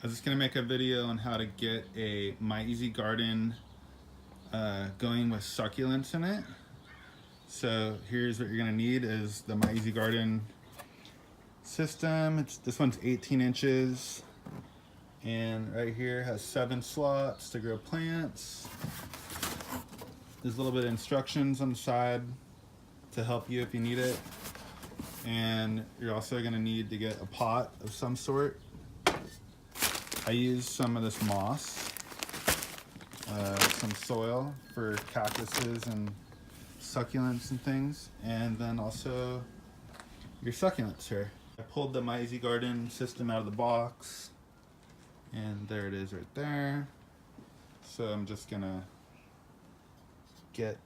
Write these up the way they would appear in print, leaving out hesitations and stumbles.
was just gonna make a video on how to get a My Easy Garden going with succulents in it. So here's what you're gonna need is the My Easy Garden system. This one's 18 inches and right here has 7 slots to grow plants. There's a little bit of instructions on the side to help you if you need it. And you're also gonna need to get a pot of some sort. I use some of this moss, some soil for cactuses and succulents and things, and then also your succulents here. I pulled the My Easy Garden system out of the box, and there it is right there. So I'm just gonna get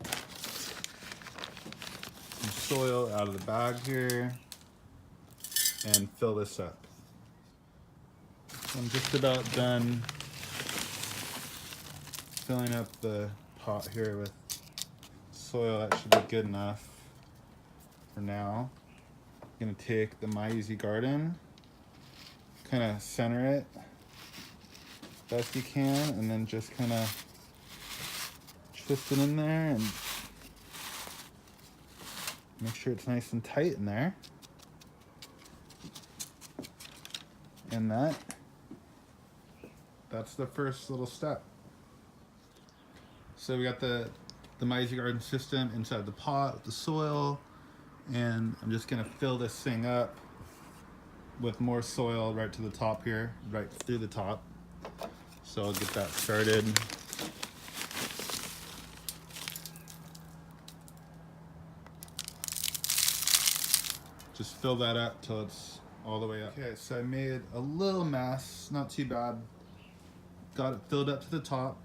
some soil out of the bag here and fill this up. I'm just about done filling up the pot here with soil. That should be good enough for now. I'm gonna take the My Easy Garden, kind of center it best you can, and then just kind of twist it in there and make sure it's nice and tight in there. And that's the first little step. So we got the My Easy Garden system inside the pot with the soil, and I'm just gonna fill this thing up with more soil right to the top here, right through the top. So I'll get that started. Just fill that up till it's all the way up. Okay, so I made a little mess, not too bad. Got it filled up to the top.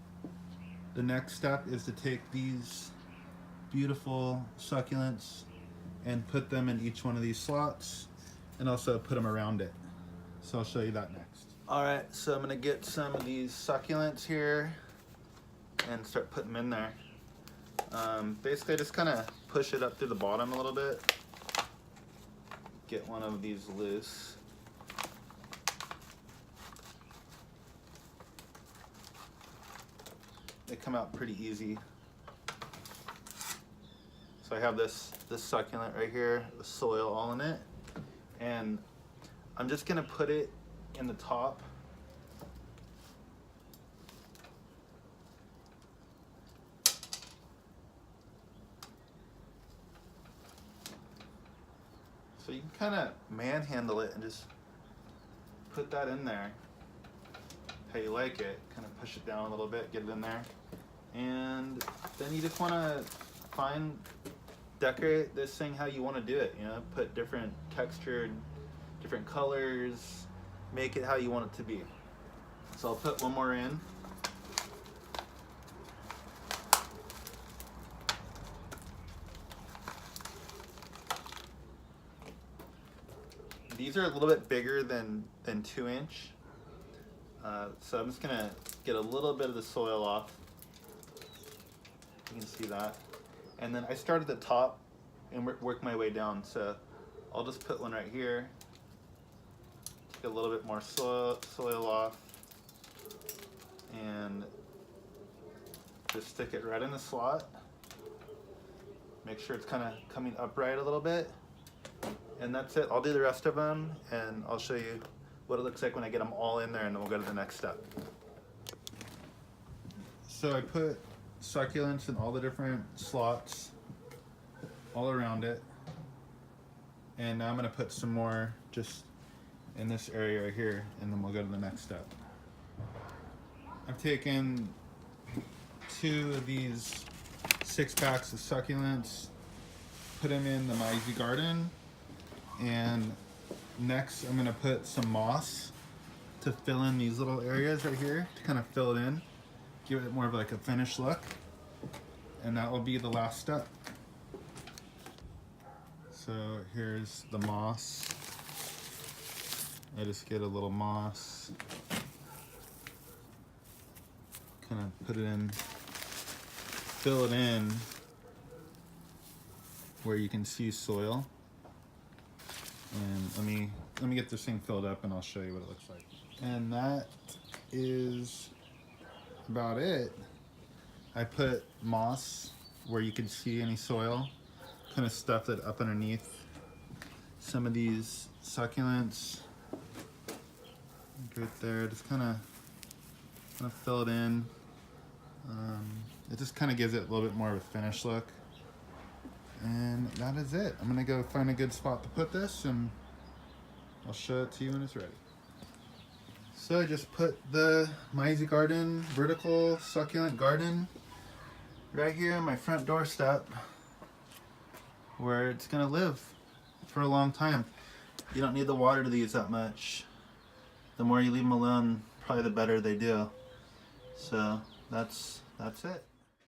The next step is to take these beautiful succulents and put them in each one of these slots, and also put them around it. So I'll show you that next. All right, so I'm gonna get some of these succulents here and start putting them in there. Basically, I just kind of push it up through the bottom a little bit. Get one of these loose. They come out pretty easy. So I have this succulent right here, the soil all in it, and I'm just gonna put it in the top. So you can kind of manhandle it and just put that in there how you like it. Kind of push it down a little bit, get it in there. And then you just want to decorate this thing how you want to do it. You know, put different textured, different colors, make it how you want it to be. So I'll put one more in. These are a little bit bigger than 2 inch. So I'm just gonna get a little bit of the soil off. You can see that. And then I start at the top and work my way down. So I'll just put one right here. Take a little bit more soil off. And just stick it right in the slot. Make sure it's kind of coming upright a little bit. And that's it. I'll do the rest of them and I'll show you what it looks like when I get them all in there, and then we'll go to the next step. So I put succulents in all the different slots all around it. And now I'm gonna put some more just in this area right here, and then we'll go to the next step. I've taken 2 of these 6-packs of succulents, put them in the My Easy Garden, and next I'm gonna put some moss to fill in these little areas right here, to kind of fill it in, give it more of like a finished look, and that will be the last step. So here's the moss. I just get a little moss, kind of put it in, fill it in where you can see soil. And let me get this thing filled up and I'll show you what it looks like. And that is about it. I put moss where you can see any soil, kind of stuffed it up underneath some of these succulents. Right there, just kind of fill it in. It just kind of gives it a little bit more of a finished look. And that is it. I'm gonna go find a good spot to put this and I'll show it to you when it's ready. So I just put the My Easy Garden vertical succulent garden right here on my front doorstep where it's gonna live for a long time. You don't need the water to these that much. The more you leave them alone, probably the better they do. So that's it.